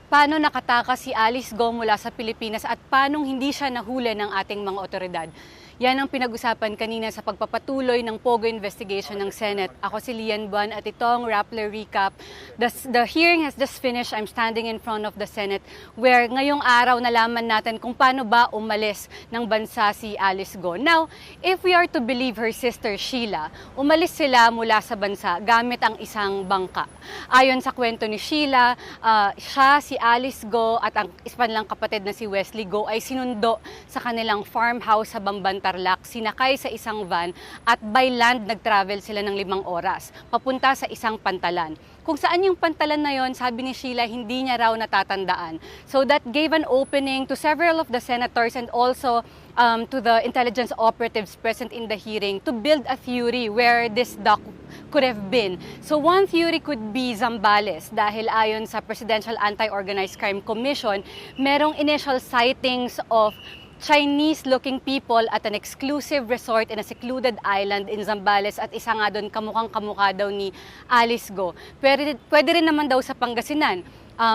Paano nakatakas si Alice Guo mula sa Pilipinas at paano hindi siya nahuli ng ating mga otoridad? Yan ang pinag-usapan kanina sa pagpapatuloy ng Pogo investigation ng Senate. Ako si Lian, Buan at itong Rappler Recap. The hearing has just finished. I'm standing in front of the Senate where ngayong araw nalaman natin kung paano ba umalis ng bansa si Alice Guo. Now, if we are to believe her sister Sheila, umalis sila mula sa bansa gamit ang isang bangka. Ayon sa kwento ni Sheila, siya, si Alice Guo at ang isa lang kapatid na si Wesley Guo ay sinundo sa kanilang farmhouse sa Bamban, Tarlac, sinakay sa isang van at by land nag-travel sila ng 5 oras papunta sa isang pantalan. Kung saan yung pantalan na yon, sabi ni Sheila, hindi niya raw natatandaan. So that gave an opening to several of the senators and also to the intelligence operatives present in the hearing to build a theory where this dock could have been. So one theory could be Zambales dahil ayon sa Presidential Anti-Organized Crime Commission, merong initial sightings of Chinese-looking people at an exclusive resort in a secluded island in Zambales at isa nga doon kamukhang-kamukha daw ni Alice Guo. Pwede rin naman daw sa Pangasinan.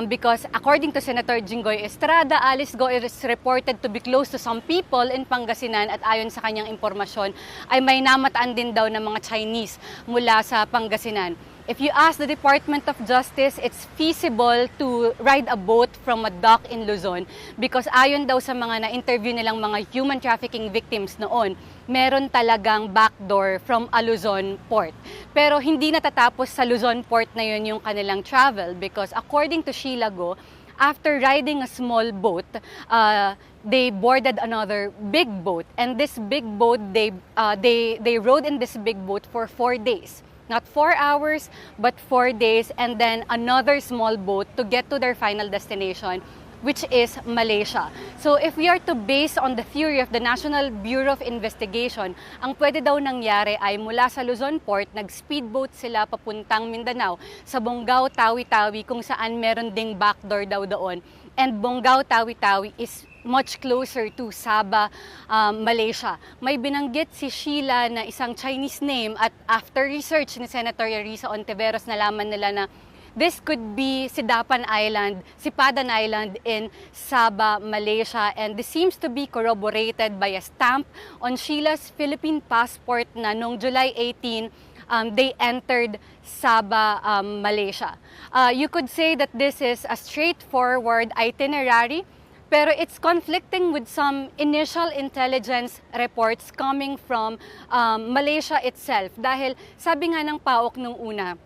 Because according to Senator Jinggoy Estrada, Alice Guo is reported to be close to some people in Pangasinan at ayon sa kanyang impormasyon ay may namataan din daw ng mga Chinese mula sa Pangasinan. If you ask the Department of Justice, it's feasible to ride a boat from a dock in Luzon because ayon daw sa mga na-interview nilang mga human trafficking victims noon, meron talagang backdoor from a Luzon port. Pero hindi natatapos sa Luzon port na yun yung kanilang travel because according to Sheila Guo, after riding a small boat, they boarded another big boat. And this big boat, they rode in this big boat for 4 days. Not 4 hours, but 4 days, and then another small boat to get to their final destination, which is Malaysia. So if we are to base on the theory of the National Bureau of Investigation, ang pwede daw nangyari ay mula sa Luzon Port, nag-speedboat sila papuntang Mindanao sa Bonggao, Tawi-Tawi, kung saan meron ding backdoor daw doon. And Bonggao, Tawi-Tawi is much closer to Sabah, Malaysia. May binanggit si Sheila na isang Chinese name at after research ni Senator Risa Ontiveros, nalaman nila na this could be Sidapan Island, Sipadan Island in Sabah, Malaysia, and this seems to be corroborated by a stamp on Sheila's Philippine passport na noong July 18, they entered Sabah, Malaysia. You could say that this is a straightforward itinerary, pero it's conflicting with some initial intelligence reports coming from Malaysia itself. Dahil sabi nga ng PAOK nung una,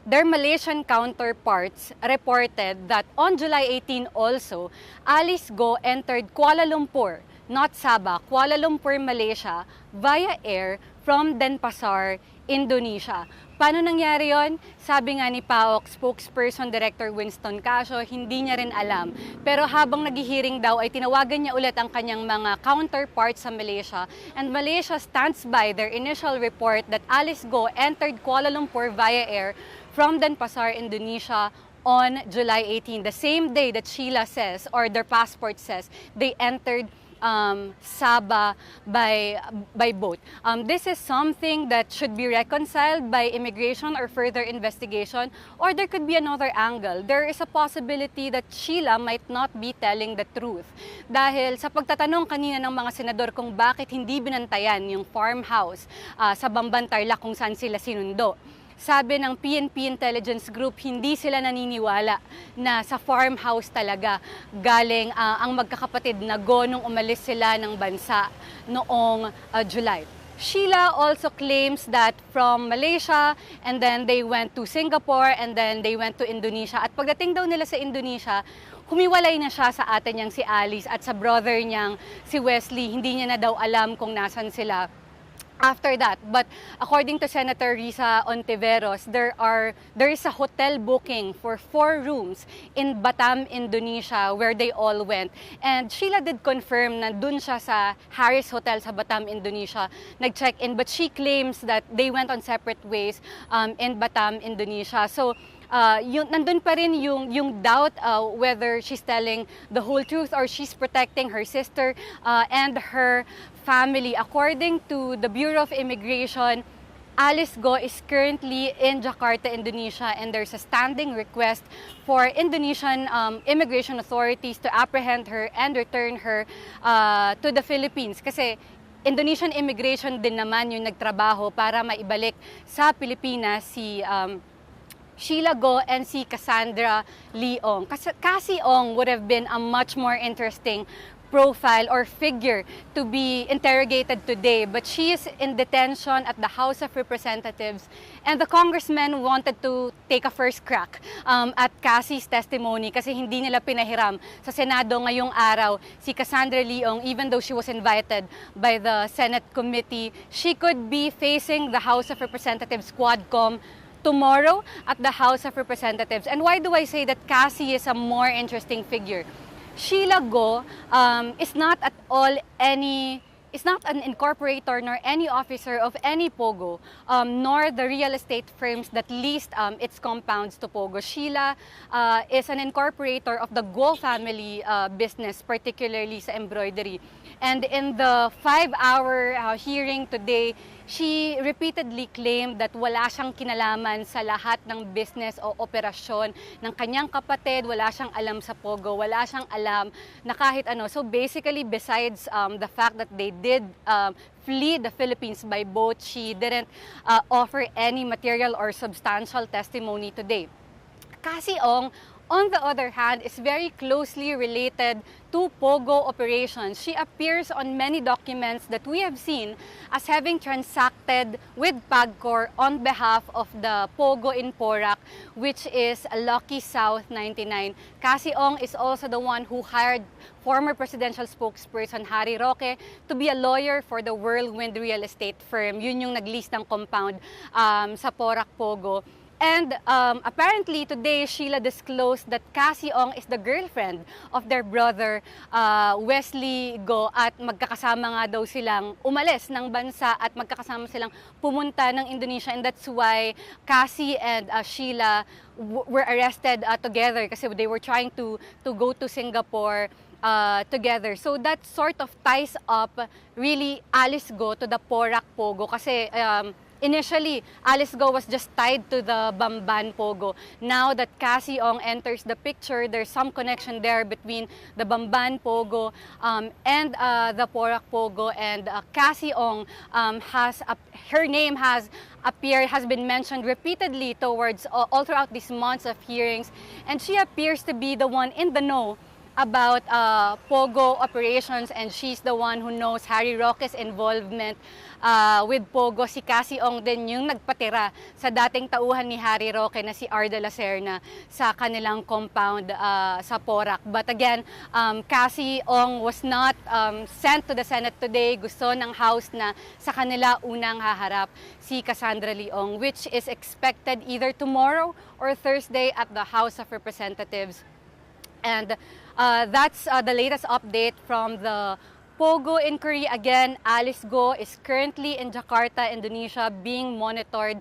their Malaysian counterparts reported that on July 18 also, Alice Guo entered Kuala Lumpur, not Sabah, Kuala Lumpur, Malaysia, via air from Denpasar, Indonesia. Paano nangyari yon? Sabi nga ni PAOK spokesperson Director Winston Casio, hindi niya rin alam. Pero habang naghihiring daw ay tinawagan niya ulit ang kanyang mga counterparts sa Malaysia. And Malaysia stands by their initial report that Alice Guo entered Kuala Lumpur via air from Denpasar, Indonesia on July 18. The same day that Sheila says, or their passport says, they entered Sabah by boat. This is something that should be reconciled by immigration or further investigation, or there could be another angle. There is a possibility that Sheila might not be telling the truth. Dahil sa pagtatanong kanina ng mga senador kung bakit hindi binantayan yung farmhouse sa Bamban, Tarlac kung saan sila sinundo, sabi ng PNP Intelligence Group, hindi sila naniniwala na sa farmhouse talaga galing ang magkakapatid na Guo nung umalis sila ng bansa noong July. Sheila also claims that from Malaysia and then they went to Singapore and then they went to Indonesia. At pagdating daw nila sa Indonesia, humiwalay na siya sa ate niyang si Alice at sa brother niyang si Wesley. Hindi niya na daw alam kung nasan sila after that. But according to Senator Risa Ontiveros, there is a hotel booking for 4 rooms in Batam, Indonesia, where they all went. And Sheila did confirm na dun siya sa Harris Hotel sa Batam, Indonesia, nag-check-in. But she claims that they went on separate ways in Batam, Indonesia. So nandun pa rin yung doubt whether she's telling the whole truth or she's protecting her sister and her family. According to the Bureau of Immigration, Alice Guo is currently in Jakarta, Indonesia, and there's a standing request for Indonesian immigration authorities to apprehend her and return her to the Philippines. Kasi Indonesian immigration din naman yung nagtrabaho para maibalik sa Pilipinas si Sheila Guo and si Cassandra Ong. Cassie Ong would have been a much more interesting profile or figure to be interrogated today, but she is in detention at the House of Representatives, and the congressmen wanted to take a first crack at Cassie's testimony kasi hindi nila pinahiram sa Senado ngayong araw si Cassandra Ong. Even though she was invited by the Senate committee, she could be facing the House of Representatives Quadcom tomorrow at the House of Representatives. And why do I say that Cassie is a more interesting figure? Sheila Guo is not at all is not an incorporator nor any officer of any Pogo, nor the real estate firms that leased its compounds to Pogo. Sheila is an incorporator of the Guo family business, particularly sa embroidery. And in the 5-hour hearing today, she repeatedly claimed that wala siyang kinalaman sa lahat ng business o operasyon ng kanyang kapatid, wala siyang alam sa Pogo, wala siyang alam na kahit ano. So basically, besides the fact that they did flee the Philippines by boat, she didn't offer any material or substantial testimony today. Cassie Ong, on the other hand, is very closely related to Pogo operations. She appears on many documents that we have seen as having transacted with PAGCOR on behalf of the Pogo in Porac, which is Lucky South 99. Cassie Ong is also the one who hired former presidential spokesperson Harry Roque to be a lawyer for the Whirlwind real estate firm. Yun yung nag-lease ng compound sa Porac Pogo. And apparently today, Sheila disclosed that Cassie Ong is the girlfriend of their brother Wesley Guo, at magkakasama nga daw silang umalis ng bansa at magkakasama silang pumunta ng Indonesia, and that's why Cassie and Sheila were arrested together kasi they were trying to go to Singapore together. So that sort of ties up really Alice Guo to the Porac Pogo kasi initially, Alice Guo was just tied to the Bamban Pogo. Now that Cassie Ong enters the picture, there's some connection there between the Bamban Pogo and the Porac Pogo. And Cassie Ong her name has been mentioned repeatedly towards all throughout these months of hearings, and she appears to be the one in the know about Pogo operations, and she's the one who knows Harry Roque's involvement with Pogo. Si Cassie Ong din yung nagpatira sa dating tauhan ni Harry Roque na si Arda Lacerna sa kanilang compound sa Porac. But again, Cassie Ong was not sent to the Senate today. Gusto ng House na sa kanila unang haharap si Cassandra Ong, which is expected either tomorrow or Thursday at the House of Representatives. And that's the latest update from the Pogo inquiry. Again, Alice Guo is currently in Jakarta, Indonesia, being monitored.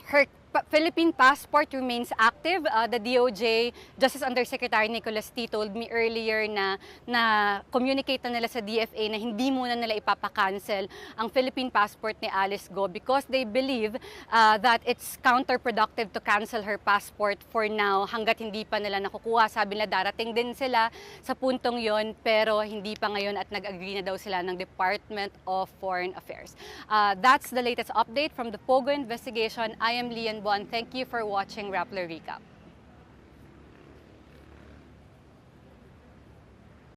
Her Philippine passport remains active. The DOJ, Justice Undersecretary Nicholas T. told me earlier na communicate na nila sa DFA na hindi muna nila ipapakancel ang Philippine passport ni Alice Guo because they believe that it's counterproductive to cancel her passport for now hanggat hindi pa nila nakukuha. Sabi nila darating din sila sa puntong yon pero hindi pa ngayon at nag-agree na daw sila ng Department of Foreign Affairs. That's the latest update from the Pogo investigation. I am Lian Buan. Thank you for watching Rappler Recap.